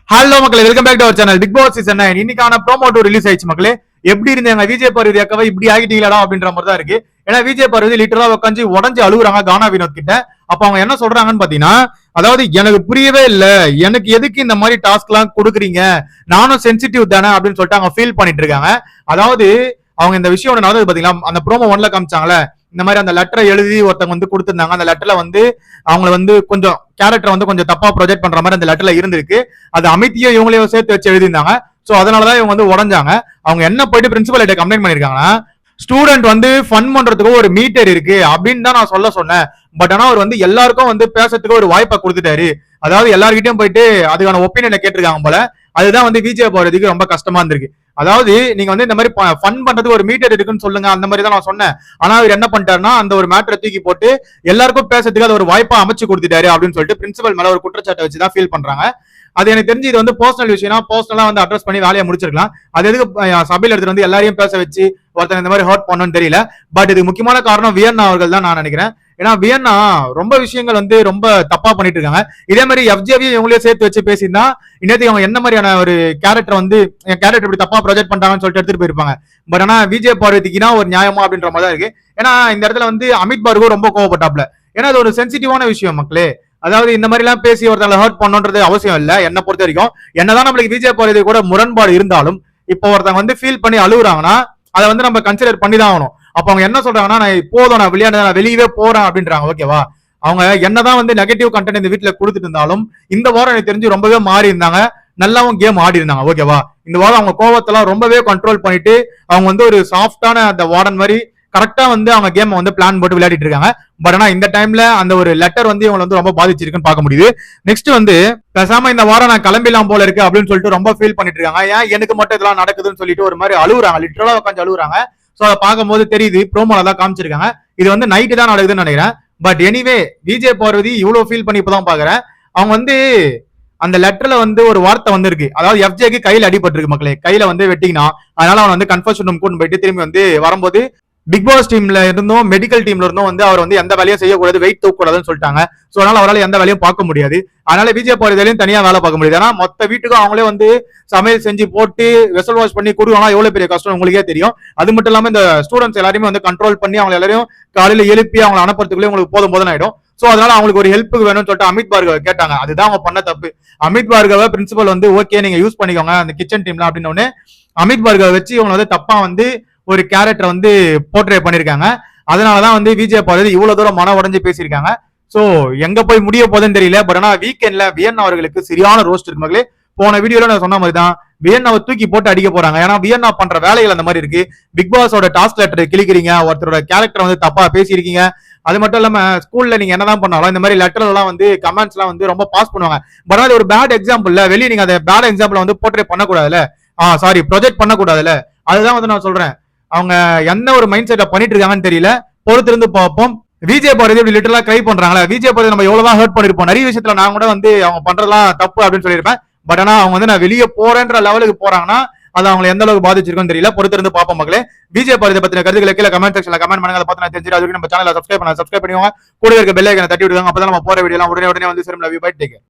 Hello மக்களே, welcome back to our channel. Bigg Boss season 9 இன்னைக்கான promo 2 release ஆயிடுச்சு மக்களே. எப்படி இருந்தாங்க விஜய் பார்வதி அக்காவை இப்படி ஆகிட்டீங்களா அப்படின்ற மாதிரி தான் இருக்கு. ஏன்னா விஜய் பார்வதி லிட்டரலா உட்காந்து உடஞ்சு அழுகுறாங்க கானா வினோத் கிட்ட. அப்ப அவங்க என்ன சொல்றாங்கன்னு பாத்தீங்கன்னா, அதாவது எனக்கு புரியவே இல்ல, எனக்கு எதுக்கு இந்த மாதிரி டாஸ்க் எல்லாம் கொடுக்குறீங்க, நானும் சென்சிட்டிவ் தானே அப்படின்னு சொல்லிட்டு அவங்க ஃபீல் பண்ணிட்டு இருக்காங்க. அதாவது அவங்க இந்த விஷயம் நடந்தது பாத்தீங்களா, அந்த ப்ரோமோ 1ல காமிச்சாங்களே, இந்த மாதிரி அந்த லெட்டரை எழுதி ஒருத்தவங்க வந்து கொடுத்திருந்தாங்க. அந்த லெட்டர்ல வந்து அவங்களை வந்து கொஞ்சம் கேரக்டர் வந்து கொஞ்சம் தப்பா ப்ரொஜெக்ட் பண்ற மாதிரி அந்த லெட்டர்ல இருந்திருக்கு. அது அமைதியோ இவங்களையும் சேர்த்து வச்சு எழுதியிருந்தாங்க. சோ அதனாலதான் இவங்க வந்து உடஞ்சாங்க. அவங்க என்ன போயிட்டு பிரின்சிபல் கிட்ட கம்ப்ளைண்ட் பண்ணிருக்காங்கன்னா, ஸ்டூடெண்ட் வந்து ஃபன் பண்றதுக்கு ஒரு மீட்டர் இருக்கு அப்படின்னு தான் நான் சொன்னேன். பட் ஆனா அவர் வந்து எல்லாருக்கும் வந்து பேசுறதுக்கு ஒரு வாய்ப்பை கொடுத்துட்டாரு. அதாவது எல்லார்கிட்டயும் போயிட்டு அதுக்கான ஒப்பீனியனை கேட்டிருக்காங்க போல. அதுதான் வந்து விஜய் போறதுக்கு ரொம்ப கஷ்டமா இருந்திருக்கு. அதாவது நீங்க வந்து இந்த மாதிரி ஃபன் பண்றதுக்கு ஒரு மீட்டர் இருக்குன்னு சொல்லுங்க, அந்த மாதிரி தான் நான் சொன்னேன். ஆனா அவர் என்ன பண்ணிட்டாருன்னா, அந்த ஒரு மேட்டரை தூக்கி போட்டு எல்லாருக்கும் பேசுறதுக்கு அது ஒரு வாய்ப்பா அமைச்சு கொடுத்துட்டாரு அப்படின்னு சொல்லிட்டு பிரின்சிபல் மேல ஒரு குற்றச்சாட்டை வச்சுதான் ஃபீல் பண்றாங்க. அது எனக்கு தெரிஞ்சு இது வந்து பர்சனல் விஷயம், பர்சனலா வந்து அட்ரஸ் பண்ணி வேலையை முடிச்சிருக்கலாம். அது எதுக்கு சபையில எடுத்துட்டு வந்து எல்லாரையும் பேச வச்சு ஒருத்தன் இந்த மாதிரி ஹர்ட் பண்ணணும்னு தெரியல. பட் இதுக்கு முக்கியமான காரணம் வியன்னா அவர்கள் தான் நான் நினைக்கிறேன். ஏன்னா வியன்னா ரொம்ப விஷயங்கள் வந்து ரொம்ப தப்பா பண்ணிட்டு இருக்காங்க. இதே மாதிரி எஃப்ஜேவியை இவங்களே சேர்த்து வச்சு பேசியிருந்தா இன்னத்துக்கு அவங்க என்ன மாதிரியான ஒரு கேரக்டர் வந்து கேரக்டர் இப்படி தப்பா ப்ரொஜெக்ட் பண்றாங்கன்னு சொல்லிட்டு எடுத்துட்டு போயிருப்பாங்க. பட் ஆனா விஜய் பார்வதிக்குனா ஒரு நியாயமா அப்படின்ற மாதிரி தான் இருக்கு. ஏன்னா இந்த இடத்துல வந்து அமித் பார்கவ் ரொம்ப கோவப்பட்டாப்ல. ஏன்னா அது ஒரு சென்சிட்டிவான விஷயம் மக்களே. அதாவது இந்த மாதிரி எல்லாம் பேசி ஒருத்தங்களை ஹர்ட் பண்ணுன்றது அவசியம் இல்ல. என்ன பொறுத்த வரைக்கும் என்னதான் நம்மளுக்கு விஜய் பார்வதி கூட முரண்பாடு இருந்தாலும், இப்போ ஒருத்தவங்க வந்து ஃபீல் பண்ணி அழுகுறாங்கன்னா அதை வந்து நம்ம கன்சிடர் பண்ணி தான் ஆகணும். அப்ப அவங்க என்ன சொல்றாங்கன்னா, நான் போதும், நான் விளையாட நான் வெளியவே போறேன் அப்படின்றாங்க. ஓகேவா, அவங்க என்னதான் வந்து நெகட்டிவ் கண்டென்ட் இந்த வீட்டுல கொடுத்துட்டு இருந்தாலும் இந்த வாரம் எனக்கு தெரிஞ்சு ரொம்பவே மாறி இருந்தாங்க. நல்லாவும் கேம் ஆடி இருந்தாங்க. ஓகேவா, இந்த வாரம் அவங்க கோவத்தெல்லாம் ரொம்பவே கண்ட்ரோல் பண்ணிட்டு அவங்க வந்து ஒரு சாஃப்டான அந்த வார்டன் மாதிரி கரெக்டா வந்து அவங்க கேம் வந்து பிளான் போட்டு விளையாடிட்டு இருக்காங்க. பட் ஆனா இந்த டைம்ல அந்த ஒரு லெட்டர் வந்து இவங்க வந்து ரொம்ப பாதிச்சிருக்குன்னு பார்க்க முடியுது. நெக்ஸ்ட் வந்து பேசாம இந்த வாரம் நான் கிளம்பிலாம் போல இருக்கு அப்படின்னு சொல்லிட்டு ரொம்ப ஃபீல் பண்ணிட்டு இருக்காங்க. ஏன் எனக்கு மட்டும் இதெல்லாம் நடக்குதுன்னு சொல்லிட்டு ஒரு மாதிரி அழுகுறாங்க, லிட்டரலா உட்காந்து அழுகுறாங்க. சோ அதை பார்க்கும்போது தெரியுது, ப்ரோமோல தான் காமிச்சிருக்காங்க. இது வந்து நைட்டு தான் நடக்குதுன்னு நினைக்கிறேன். பட் எனிவே விஜய் பார்வதி இவ்வளவு ஃபீல் பண்ணி இப்பதான் பாக்குறேன். அவங்க வந்து அந்த லெட்டர்ல வந்து ஒரு வார்த்தை வந்திருக்கு, அதாவது எஃப்ஜேக்கு கையில அடிபட்டிருக்கு மக்களே, கையில வந்து வெட்டிங்கன்னா அதனால அவன் வந்து கன்ஃபர்ஷன் ரூம் கூட்டு போயிட்டு திரும்பி வந்து வரும்போது பிக் பாஸ் டீம்ல இருந்தும் மெடிக்கல் டீம்ல இருந்தும் வந்து அவர் வந்து எந்த வேலையும் செய்யக்கூடாது, வெயிட் தூக்கக்கூடாதுன்னு சொல்லிட்டாங்க. சோ அதனால அவரால் எந்த வேலையும் பார்க்க முடியாது. அதனால விஜய் பார்வதியிலையும் தனியா வேலை பார்க்க முடியாது. ஆனா மொத்த வீட்டுக்கும் அவங்களே வந்து சமையல் செஞ்சு போட்டு வெசல் வாஷ் பண்ணி கொடுக்கலாம், எவ்வளவு பெரிய கஷ்டம் உங்களுக்கே தெரியும். அது மட்டும் இல்லாம இந்த ஸ்டூடெண்ட்ஸ் எல்லாருமே வந்து கண்ட்ரோல் பண்ணி அவங்க எல்லாரையும் காலையில எழுப்பி அவங்களை அனுப்புறதுக்குள்ளே உங்களுக்கு போதும் ஆயிடும். சோ அதனால அவங்களுக்கு ஒரு ஹெல்ப்புக்கு வேணும்னு சொல்லிட்டு அமித் பார்கவ கேட்டாங்க. அதுதான் அவங்க பண்ண தப்பு. அமித் பார்கவ பிரின்சிபல் வந்து ஓகே நீங்க யூஸ் பண்ணிக்கோங்க அந்த கிச்சன் டீம்ல அப்படின்னு அமித் பார்கவ வச்சு இவங்க வந்து தப்பா வந்து ஒரு கேரக்டர் வந்து போர்ட்ரே பண்ணிருக்காங்க. அதனாலதான் வந்து விஜய் பார்வதி இவ்வளவு தூரம் மன உடஞ்சு பேசியிருக்காங்க. சோ எங்க போய் முடிய போதுன்னு தெரியல. பட் ஆனா வீக்கெண்ட்ல வியன்னா அவர்களுக்கு சரியான ரோஸ்ட் இருக்கு மகளே. போன வீடியோல நான் சொன்ன மாதிரி தான் வியன்னாவை தூக்கி போட்டு அடிக்க போறாங்க. ஏன்னா வியன்னா பண்ற வேலைகள் அந்த மாதிரி இருக்கு. பிக் பாஸோட டாஸ்க் லெட்டர் கிளிக்கிறீங்க, ஒருத்தரோட கேரக்டர் வந்து தப்பா பேசியிருக்கீங்க. அது மட்டும் இல்லாம ஸ்கூல்ல நீங்க என்னதான் பண்ணாலும் இந்த மாதிரி லெட்டர் எல்லாம் வந்து கமெண்ட்ஸ் எல்லாம் வந்து ரொம்ப பாஸ் பண்ணுவாங்க. பட் அது ஒரு பேட் எக்ஸாம்பிள், வெளியே நீங்க அதை பேட் எக்ஸாம்பிள் வந்து போர்ட்ரே பண்ணக்கூடாதுல, சாரி ப்ரொஜெக்ட் பண்ணக்கூடாதுல. அதுதான் வந்து நான் சொல்றேன். அவங்க என்ன ஒரு மைண்ட் செட்டை பண்ணிட்டு இருக்காங்கன்னு தெரியல, பொறுத்திருந்து பார்ப்போம். விஜய் பார்வதி லிட்டரலா ட்ரை பண்றாங்களா, விஜய் பார்வதி நம்ம எவ்வளவுதான் ஹர்ட் பண்ணிருப்போம். நிறைய விஷயத்துல நான் கூட வந்து அவங்க பண்றதெல்லாம் தப்பு அப்படின்னு சொல்லியிருப்பேன். பட் ஆனா அவங்க வந்து நான் வெளியே போறேன்ற லெவலுக்கு போறாங்கன்னா அது அவங்களை எந்த அளவுக்கு பாதிச்சிருக்குன்னு தெரியல, பொறுத்திருந்து பார்ப்போம் மக்களே. விஜய் பார்வதி பத்தின கருத்துக்களை கீழே கமெண்ட் செக்ஷன்ல கமெண்ட் பண்ணுங்க. அதை பார்த்து நான் தெரிஞ்சு அதுக்கு நம்ம சேனலை சப்ஸ்கிரைப் பண்ணுவாங்க, கூட இருக்க பெல் ஐகானை தட்டி விடுவாங்க. அப்பதான் நம்ம போற வீடியோ உடனே வந்து சேரும். Love you, bye, take care.